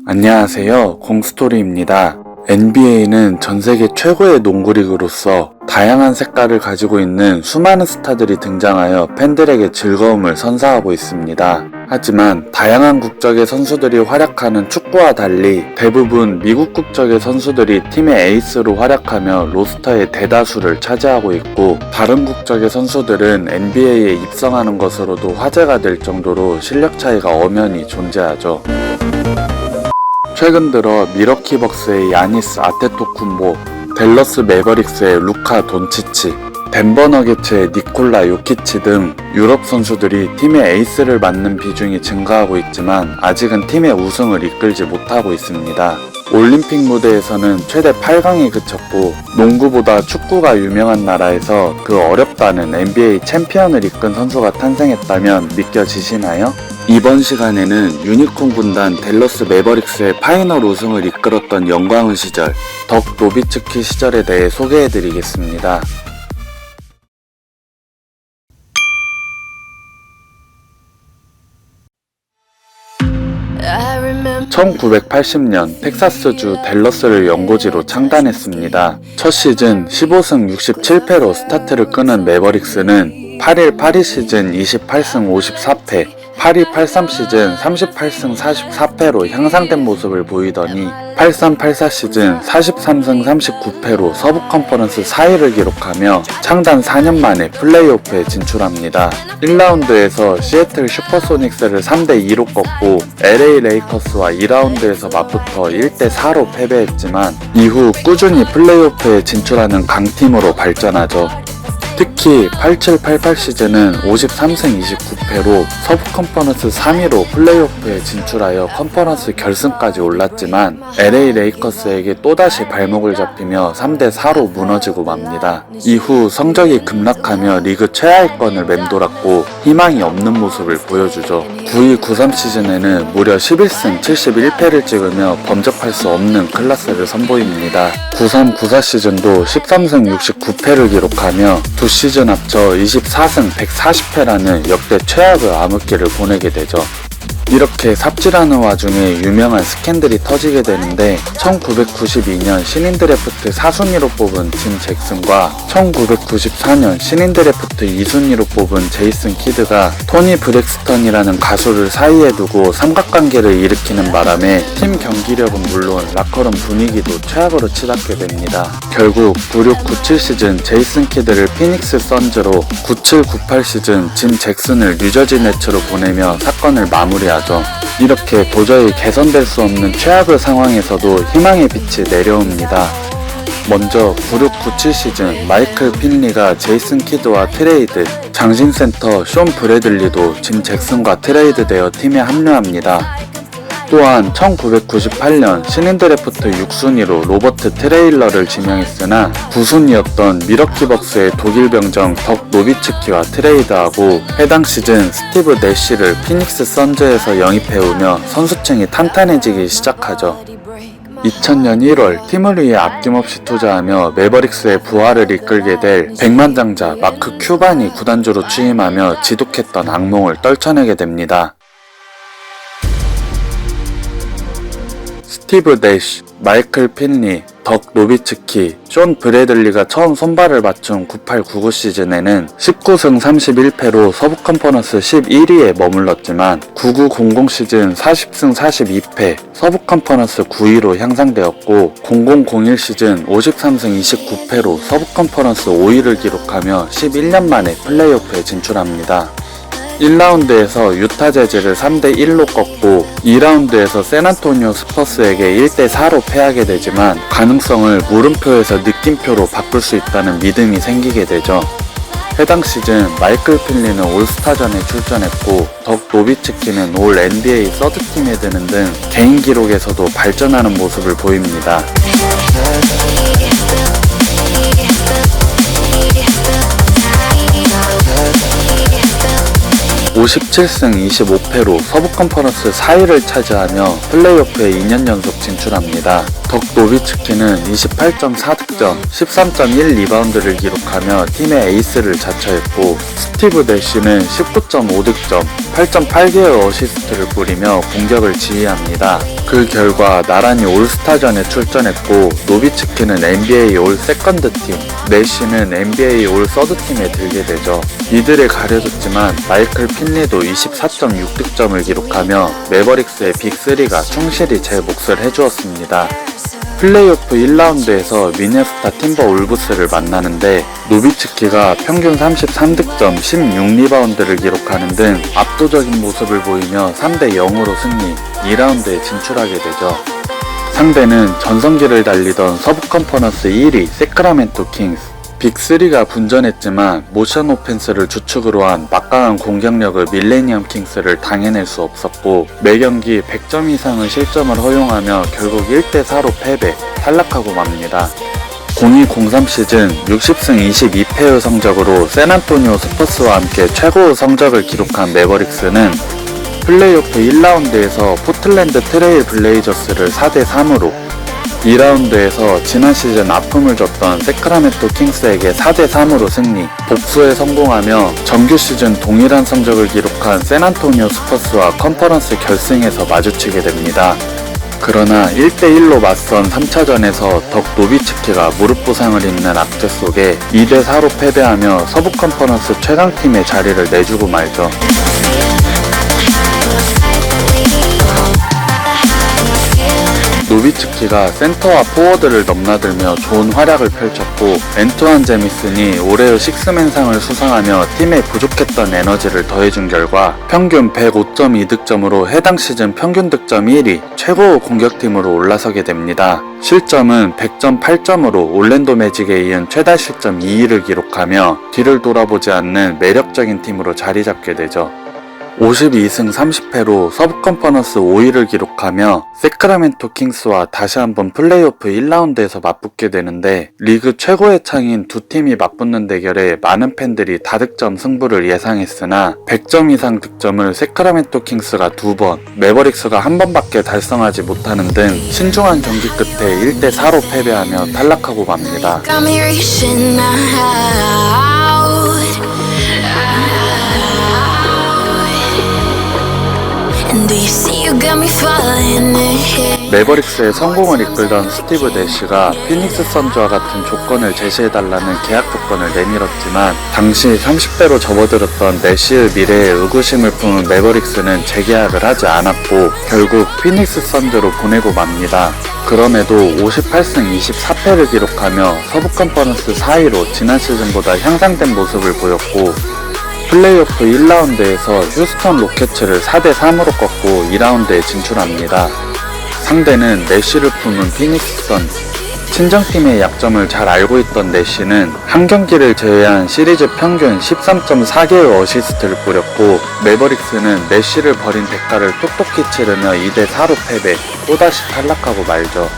안녕하세요, 공스토리입니다. NBA는 전세계 최고의 농구리그로서 다양한 색깔을 가지고 있는 수많은 스타들이 등장하여 팬들에게 즐거움을 선사하고 있습니다. 하지만 다양한 국적의 선수들이 활약하는 축구와 달리 대부분 미국 국적의 선수들이 팀의 에이스로 활약하며 로스터의 대다수를 차지하고 있고, 다른 국적의 선수들은 NBA에 입성하는 것으로도 화제가 될 정도로 실력 차이가 엄연히 존재하죠. 최근 들어 미러키 벅스의 야니스 아테토쿤보, 댈러스 매버릭스의 루카 돈치치, 덴버 너게츠의 니콜라 요키치 등 유럽 선수들이 팀의 에이스를 맡는 비중이 증가하고 있지만 아직은 팀의 우승을 이끌지 못하고 있습니다. 올림픽 무대에서는 최대 8강에 그쳤고, 농구보다 축구가 유명한 나라에서 그 어렵다는 NBA 챔피언을 이끈 선수가 탄생했다면 믿겨지시나요? 이번 시간에는 유니콘 군단 댈러스 매버릭스의 파이널 우승을 이끌었던 영광의 시절, 덕 노비츠키 시절에 대해 소개해드리겠습니다. 1980년 텍사스주 댈러스를 연고지로 창단했습니다. 첫 시즌 15승 67패로 스타트를 끄는 매버릭스는 81, 82 시즌 28승 54패, 82-83 시즌 38승 44패로 향상된 모습을 보이더니 83-84 시즌 43승 39패로 서부 컨퍼런스 4위를 기록하며 창단 4년 만에 플레이오프에 진출합니다. 1라운드에서 시애틀 슈퍼소닉스를 3대2로 꺾고 LA 레이커스와 2라운드에서 맞붙어 1대4로 패배했지만 이후 꾸준히 플레이오프에 진출하는 강팀으로 발전하죠. 특히 87-88 시즌은 53승 29패로 서부 컨퍼런스 3위로 플레이오프에 진출하여 컨퍼런스 결승까지 올랐지만 LA 레이커스에게 또다시 발목을 잡히며 3대4로 무너지고 맙니다. 이후 성적이 급락하며 리그 최하위권을 맴돌았고 희망이 없는 모습을 보여주죠. 92-93 시즌에는 무려 11승 71패를 찍으며 범접할 수 없는 클래스를 선보입니다. 93-94 시즌도 13승 69패를 기록하며 두 시즌 합쳐 24승 140패라는 역대 최악의 암흑기를 보내게 되죠. 이렇게 삽질하는 와중에 유명한 스캔들이 터지게 되는데, 1992년 신인 드래프트 4순위로 뽑은 짐 잭슨과 1994년 신인 드래프트 2순위로 뽑은 제이슨 키드가 토니 브렉스턴이라는 가수를 사이에 두고 삼각관계를 일으키는 바람에 팀 경기력은 물론 라커룸 분위기도 최악으로 치닫게 됩니다. 결국 96-97 시즌 제이슨 키드를 피닉스 선즈로, 97-98 시즌 짐 잭슨을 뉴저지 네츠로 보내며 사건을 마무리하죠. 이렇게 도저히 개선될 수 없는 최악의 상황에서도 희망의 빛이 내려옵니다. 먼저 96-97 시즌 마이클 핀리가 제이슨 키드와 트레이드, 장신센터 숀 브래들리도 짐 잭슨과 트레이드되어 팀에 합류합니다. 또한 1998년 신인 드래프트 6순위로 로버트 트레일러를 지명했으나 9순위였던 미러키 벅스의 독일 병정 덕 노비츠키와 트레이드하고 해당 시즌 스티브 내쉬를 피닉스 선즈에서 영입해오며 선수층이 탄탄해지기 시작하죠. 2000년 1월 팀을 위해 아낌없이 투자하며 매버릭스의 부활을 이끌게 될 백만장자 마크 큐반이 구단주로 취임하며 지독했던 악몽을 떨쳐내게 됩니다. 스티브 내쉬, 마이클 핀리, 덕 노비츠키, 숀 브래들리가 처음 선발을 맞춘 98-99 시즌에는 19승 31패로 서부 컨퍼런스 11위에 머물렀지만 99-00 시즌 40승 42패, 서부 컨퍼런스 9위로 향상되었고 00-01 시즌 53승 29패로 서부 컨퍼런스 5위를 기록하며 11년 만에 플레이오프에 진출합니다. 1라운드에서 유타 재즈를 3대1로 꺾고 2라운드에서 샌안토니오 스퍼스에게 1대4로 패하게 되지만 가능성을 물음표에서 느낌표로 바꿀 수 있다는 믿음이 생기게 되죠. 해당 시즌 마이클 핀리는 올스타전에 출전했고 덕 노비츠키는 올 NBA 서드팀에 드는 등 개인 기록에서도 발전하는 모습을 보입니다. 57승 25패로 서부 컨퍼런스 4위를 차지하며 플레이오프에 2년 연속 진출합니다. 덕 노비츠키는 28.4득점, 13.1 리바운드를 기록하며 팀의 에이스를 자처했고, 스티브 내쉬는 19.5득점, 8.8개의 어시스트를 뿌리며 공격을 지휘합니다. 그 결과 나란히 올스타전에 출전했고, 노비츠키는 NBA 올 세컨드팀, 내쉬는 NBA 올 서드팀에 들게 되죠. 이들을 가려줬지만 마이클 핀리도 24.6득점을 기록하며 매버릭스의 빅3가 충실히 제 몫을 해주었습니다. 플레이오프 1라운드에서 미네소타 팀버울브스를 만나는데 노비츠키가 평균 33득점, 16리바운드를 기록하는 등 압도적인 모습을 보이며 3대 0으로 승리, 2라운드에 진출하게 되죠. 상대는 전성기를 달리던 서부 컨퍼런스 1위 세크라멘토 킹스. 빅3가 분전했지만 모션 오펜스를 주축으로 한 막강한 공격력의 밀레니엄 킹스를 당해낼 수 없었고, 매경기 100점 이상의 실점을 허용하며 결국 1대4로 패배, 탈락하고 맙니다. 02-03 시즌 60승 22패의 성적으로 샌안토니오 스퍼스와 함께 최고의 성적을 기록한 매버릭스는 플레이오프 1라운드에서 포틀랜드 트레일 블레이저스를 4대3으로, 2라운드에서 지난 시즌 아픔을 줬던 세크라멘토 킹스에게 4대3으로 승리, 복수에 성공하며 정규 시즌 동일한 성적을 기록한 샌안토니오 스퍼스와 컨퍼런스 결승에서 마주치게 됩니다. 그러나 1대1로 맞선 3차전에서 덕 노비츠키가 무릎 부상을 입는 악재 속에 2대4로 패배하며 서부 컨퍼런스 최강팀의 자리를 내주고 말죠. 노비츠키가 센터와 포워드를 넘나들며 좋은 활약을 펼쳤고, 앤투안 제미슨이 올해의 식스맨상을 수상하며 팀에 부족했던 에너지를 더해준 결과 평균 105.2득점으로 해당 시즌 평균 득점 1위, 최고의 공격팀으로 올라서게 됩니다. 실점은 100.8점으로 올랜도 매직에 이은 최다 실점 2위를 기록하며 뒤를 돌아보지 않는 매력적인 팀으로 자리 잡게 되죠. 52승 30패로 서부 컨퍼런스 5위를 기록하며 세크라멘토 킹스와 다시 한번 플레이오프 1라운드에서 맞붙게 되는데, 리그 최고의 창인 두 팀이 맞붙는 대결에 많은 팬들이 다득점 승부를 예상했으나 100점 이상 득점을 세크라멘토 킹스가 2번, 매버릭스가 한 번밖에 달성하지 못하는 등 신중한 경기 끝에 1대4로 패배하며 탈락하고 맙니다. 매버릭스의 성공을 이끌던 스티브 내쉬가 피닉스 선즈와 같은 조건을 제시해달라는 계약 조건을 내밀었지만, 당시 30대로 접어들었던 내쉬의 미래에 의구심을 품은 매버릭스는 재계약을 하지 않았고 결국 피닉스 선즈로 보내고 맙니다. 그럼에도 58승 24패를 기록하며 서부 컨퍼런스 4위로 지난 시즌보다 향상된 모습을 보였고, 플레이오프 1라운드에서 휴스턴 로켓츠를 4대3으로 꺾고 2라운드에 진출합니다. 상대는 내쉬를 품은 피닉스 선즈. 친정팀의 약점을 잘 알고 있던 내쉬는 한 경기를 제외한 시리즈 평균 13.4개의 어시스트를 뿌렸고, 매버릭스는 내쉬를 버린 대가를 똑똑히 치르며 2대4로 패배, 또다시 탈락하고 말죠.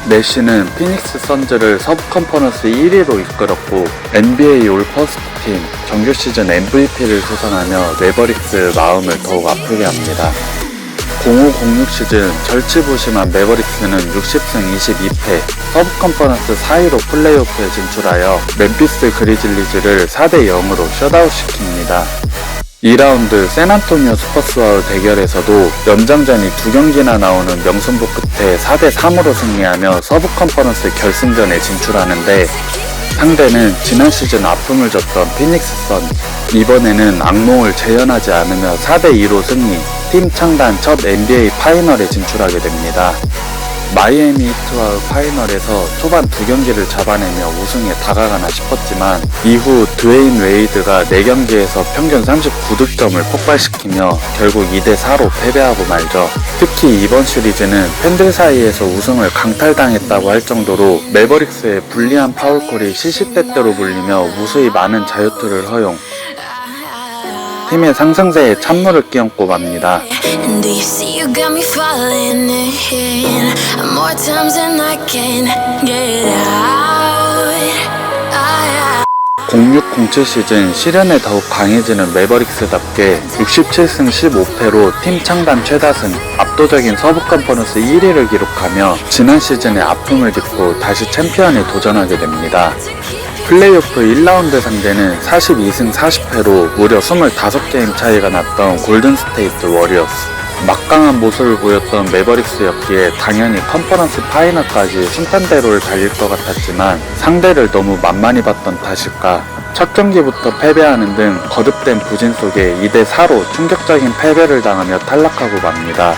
내쉬는 피닉스 선즈를 서부 컨퍼런스 1위로 이끌었고 NBA 올 퍼스트 팀, 정규 시즌 MVP를 수상하며 매버릭스의 마음을 더욱 아프게 합니다. 05-06 시즌 절치부심한 매버릭스는 60승 22패, 서부 컨퍼런스 4위로 플레이오프에 진출하여 멤피스 그리즐리즈를 4대 0으로 셧아웃 시킵니다. 2라운드 샌안토니오 스퍼스와의 대결에서도 연장전이 2경기나 나오는 명승부 끝에 4대3으로 승리하며 서부 컨퍼런스 결승전에 진출하는데, 상대는 지난 시즌 아픔을 줬던 피닉스 선즈. 이번에는 악몽을 재현하지 않으며 4대2로 승리, 팀 창단 첫 NBA 파이널에 진출하게 됩니다. 마이애미 히트와의 파이널에서 초반 2경기를 잡아내며 우승에 다가가나 싶었지만 이후 드웨인 웨이드가 4경기에서 평균 39득점을 폭발시키며 결국 2대4로 패배하고 말죠. 특히 이번 시리즈는 팬들 사이에서 우승을 강탈당했다고 할 정도로 매버릭스의 불리한 파울콜이 시시때때로 불리며 무수히 많은 자유투를 허용, 팀의 상승세에 찬물을 끼얹고 맙니다. 06-07 시즌 시련에 더욱 강해지는 매버릭스답게 67승 15패로 팀 창단 최다승, 압도적인 서부 컨퍼런스 1위를 기록하며 지난 시즌의 아픔을 딛고 다시 챔피언에 도전하게 됩니다. 플레이오프 1라운드 상대는 42승 40패로 무려 25게임 차이가 났던 골든스테이트 워리어스. 막강한 모습을 보였던 매버릭스였기에 당연히 컨퍼런스 파이널까지 순탄대로를 달릴 것 같았지만 상대를 너무 만만히 봤던 탓일까 첫 경기부터 패배하는 등 거듭된 부진 속에 2대4로 충격적인 패배를 당하며 탈락하고 맙니다.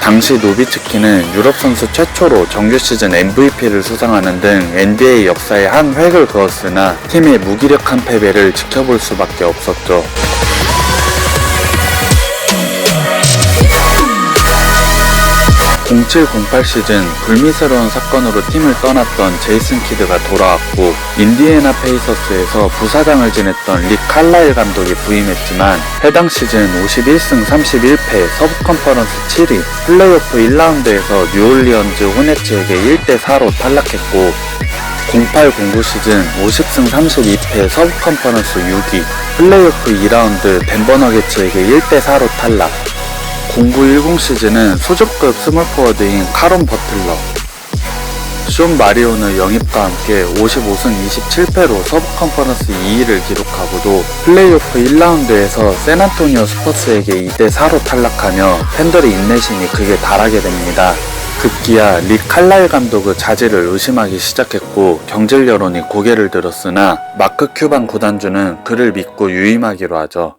당시 노비츠키는 유럽 선수 최초로 정규 시즌 MVP를 수상하는 등 NBA 역사에 한 획을 그었으나 팀의 무기력한 패배를 지켜볼 수밖에 없었죠. 07-08 시즌 불미스러운 사건으로 팀을 떠났던 제이슨 키드가 돌아왔고 인디애나 페이서스에서 부사장을 지냈던 릭 칼라일 감독이 부임했지만 해당 시즌 51승 31패 서부 컨퍼런스 7위, 플레이오프 1라운드에서 뉴올리언즈 호네츠에게 1대4로 탈락했고 08-09 시즌 50승 32패 서부 컨퍼런스 6위, 플레이오프 2라운드 덴버 너게츠에게 1대4로 탈락. 09-10 시즌은 소속급 스몰포워드인 카론 버틀러, 숀 마리오느 영입과 함께 55승 27패로 서부 컨퍼런스 2위를 기록하고도 플레이오프 1라운드에서 샌안토니오 스퍼스에게 2대4로 탈락하며 팬들의 인내심이 극에 달하게 됩니다. 급기야 릭 칼라일 감독의 자질을 의심하기 시작했고 경질 여론이 고개를 들었으나 마크 큐반 구단주는 그를 믿고 유임하기로 하죠.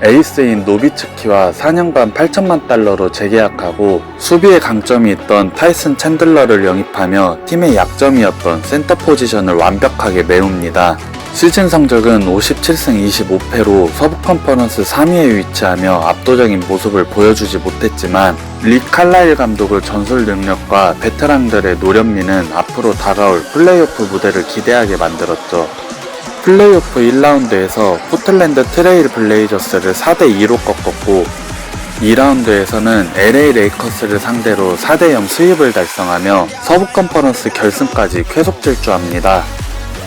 에이스인 노비츠키와 4년간 8천만 달러로 재계약하고 수비에 강점이 있던 타이슨 챈들러를 영입하며 팀의 약점이었던 센터 포지션을 완벽하게 메웁니다. 시즌 성적은 57승 25패로 서부 컨퍼런스 3위에 위치하며 압도적인 모습을 보여주지 못했지만 릭 칼라일 감독의 전술 능력과 베테랑들의 노련미는 앞으로 다가올 플레이오프 무대를 기대하게 만들었죠. 플레이오프 1라운드에서 포틀랜드 트레일 블레이저스를 4대2로 꺾었고 2라운드에서는 LA 레이커스를 상대로 4대0 스윕을 달성하며 서부 컨퍼런스 결승까지 쾌속 질주합니다.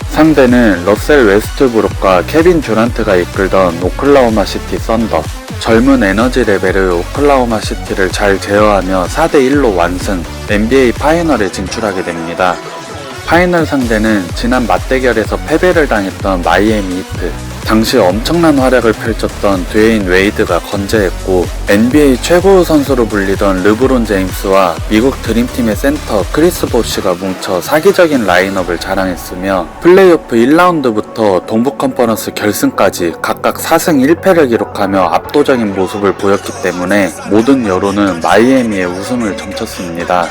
상대는 러셀 웨스트브룩과 케빈 듀란트가 이끌던 오클라호마 시티 썬더. 젊은 에너지 레벨의 오클라호마 시티를 잘 제어하며 4대1로 완승, NBA 파이널에 진출하게 됩니다. 파이널 상대는 지난 맞대결에서 패배를 당했던 마이애미 히트. 당시 엄청난 활약을 펼쳤던 드웨인 웨이드가 건재했고 NBA 최고의 선수로 불리던 르브론 제임스와 미국 드림팀의 센터 크리스 보쉬가 뭉쳐 사기적인 라인업을 자랑했으며 플레이오프 1라운드부터 동부 컨퍼런스 결승까지 각각 4승 1패를 기록하며 압도적인 모습을 보였기 때문에 모든 여론은 마이애미의 우승을 점쳤습니다.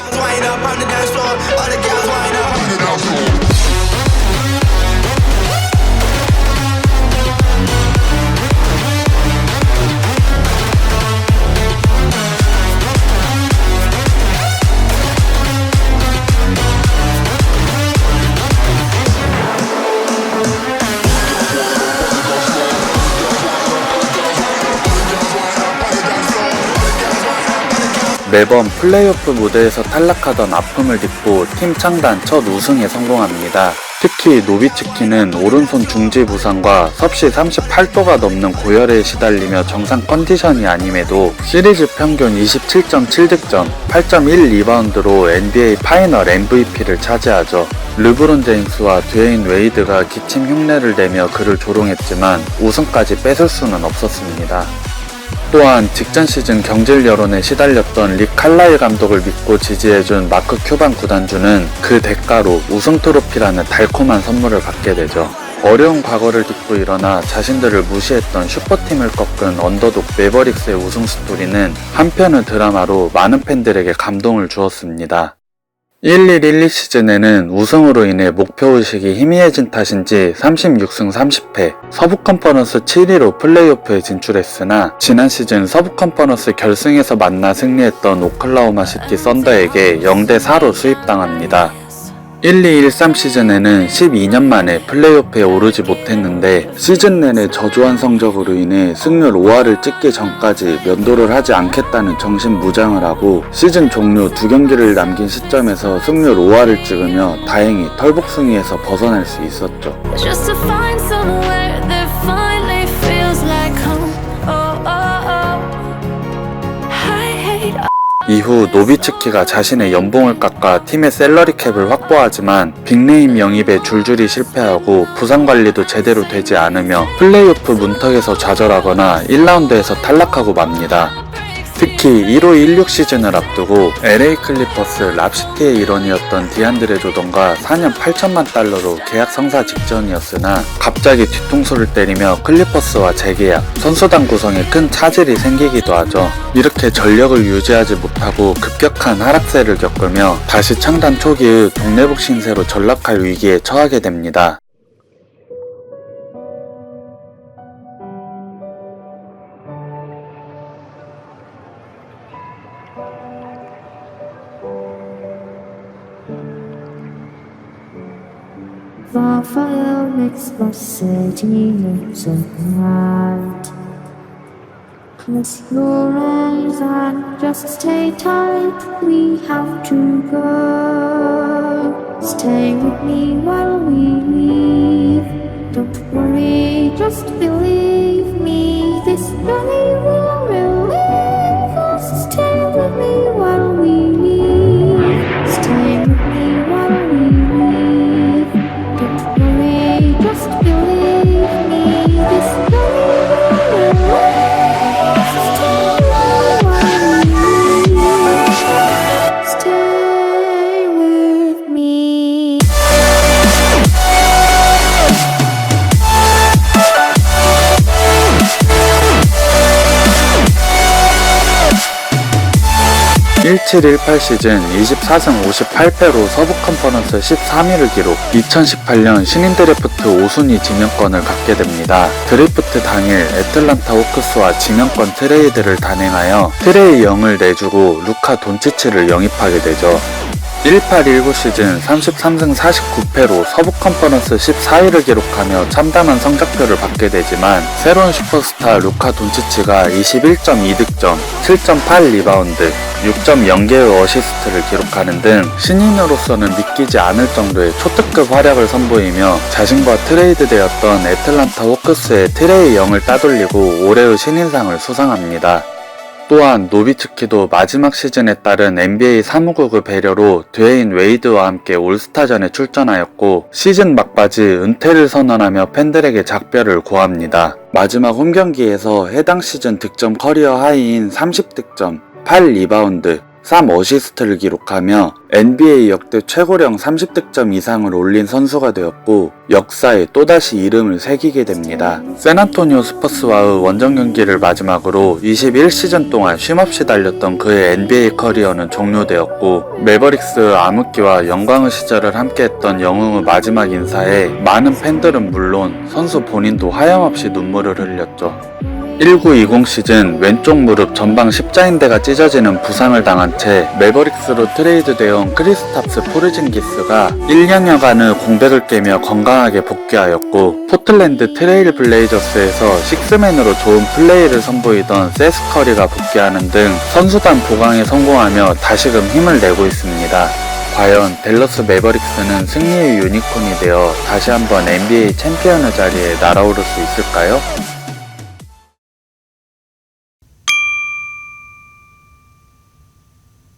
매번 플레이오프 무대에서 탈락하던 아픔을 딛고 팀 창단 첫 우승에 성공합니다. 특히 노비츠키는 오른손 중지 부상과 섭씨 38도가 넘는 고열에 시달리며 정상 컨디션이 아님에도 시리즈 평균 27.7득점, 8.1 리바운드로 NBA 파이널 MVP를 차지하죠. 르브론 제임스와 드웨인 웨이드가 기침 흉내를 내며 그를 조롱했지만 우승까지 뺏을 수는 없었습니다. 또한 직전 시즌 경질 여론에 시달렸던 릭 칼라일 감독을 믿고 지지해준 마크 큐반 구단주는 그 대가로 우승 트로피라는 달콤한 선물을 받게 되죠. 어려운 과거를 딛고 일어나 자신들을 무시했던 슈퍼팀을 꺾은 언더독 매버릭스의 우승 스토리는 한편의 드라마로 많은 팬들에게 감동을 주었습니다. 11-12 시즌에는 우승으로 인해 목표의식이 희미해진 탓인지 36승 30패, 서부 컨퍼런스 7위로 플레이오프에 진출했으나 지난 시즌 서부 컨퍼런스 결승에서 만나 승리했던 오클라호마 시티 썬더에게 0대4로 수입당합니다. 12-13 시즌에는 12년 만에 플레이오프에 오르지 못했는데 시즌 내내 저조한 성적으로 인해 승률 5할을 찍기 전까지 면도를 하지 않겠다는 정신무장을 하고 시즌 종료 2경기를 남긴 시점에서 승률 5할을 찍으며 다행히 털복숭이에서 벗어날 수 있었죠. Just to find somewhere that finally feels like home. Oh, oh, oh. I hate 이후 노비츠키가 자신의 연봉을 깎아 팀의 셀러리 캡을 확보하지만 빅네임 영입에 줄줄이 실패하고 부상 관리도 제대로 되지 않으며 플레이오프 문턱에서 좌절하거나 1라운드에서 탈락하고 맙니다. 특히 1호16 시즌을 앞두고 LA 클리퍼스 랍시티의 일원이었던 디안드레 조던과 4년 8천만 달러로 계약 성사 직전이었으나 갑자기 뒤통수를 때리며 클리퍼스와 재계약, 선수단 구성에 큰 차질이 생기기도 하죠. 이렇게 전력을 유지하지 못하고 급격한 하락세를 겪으며 다시 창단 초기의 동네북 신세로 전락할 위기에 처하게 됩니다. Fire makes the city look so bright. Close your eyes and just stay tight. We have to go. Stay with me while we leave. Don't worry, just believe me. This journey will relieve us. Stay with me while we leave. Stay with me while we leave. Just believe me, this journey will last. Stay with me. 17-18 시즌 24승 58패로 서부 컨퍼런스 13위를 기록, 2018년 신인 드래프트 5순위 지명권을 갖게 됩니다. 드래프트 당일 애틀란타 호크스와 지명권 트레이드를 단행하여 트레이 영을 내주고 루카 돈치치를 영입하게 되죠. 18-19 시즌 33승 49패로 서부 컨퍼런스 14위를 기록하며 참담한 성적표를 받게 되지만 새로운 슈퍼스타 루카 돈치치가 21.2득점, 7.8 리바운드, 6.0개의 어시스트를 기록하는 등 신인으로서는 믿기지 않을 정도의 초특급 활약을 선보이며 자신과 트레이드되었던 애틀란타 호크스의 트레이 영을 따돌리고 올해의 신인상을 수상합니다. 또한 노비츠키도 마지막 시즌에 따른 NBA 사무국의 배려로 드웨인 웨이드와 함께 올스타전에 출전하였고 시즌 막바지 은퇴를 선언하며 팬들에게 작별을 고합니다. 마지막 홈경기에서 해당 시즌 득점 커리어 하이인 30득점, 8리바운드, 3어시스트를 기록하며 NBA 역대 최고령 30득점 이상을 올린 선수가 되었고 역사에 또다시 이름을 새기게 됩니다. 샌안토니오 스퍼스와의 원정 경기를 마지막으로 21시즌 동안 쉼없이 달렸던 그의 NBA 커리어는 종료되었고 매버릭스 암흑기와 영광의 시절을 함께했던 영웅의 마지막 인사에 많은 팬들은 물론 선수 본인도 하염없이 눈물을 흘렸죠. 19-20 시즌 왼쪽 무릎 전방 십자인대가 찢어지는 부상을 당한 채 매버릭스로 트레이드되어 온 크리스탑스 포르징기스가 1년여간의 공백을 깨며 건강하게 복귀하였고 포틀랜드 트레일 블레이저스에서 식스맨으로 좋은 플레이를 선보이던 세스 커리가 복귀하는 등 선수단 보강에 성공하며 다시금 힘을 내고 있습니다. 과연 댈러스 매버릭스는 승리의 유니콘이 되어 다시 한번 NBA 챔피언의 자리에 날아오를 수 있을까요?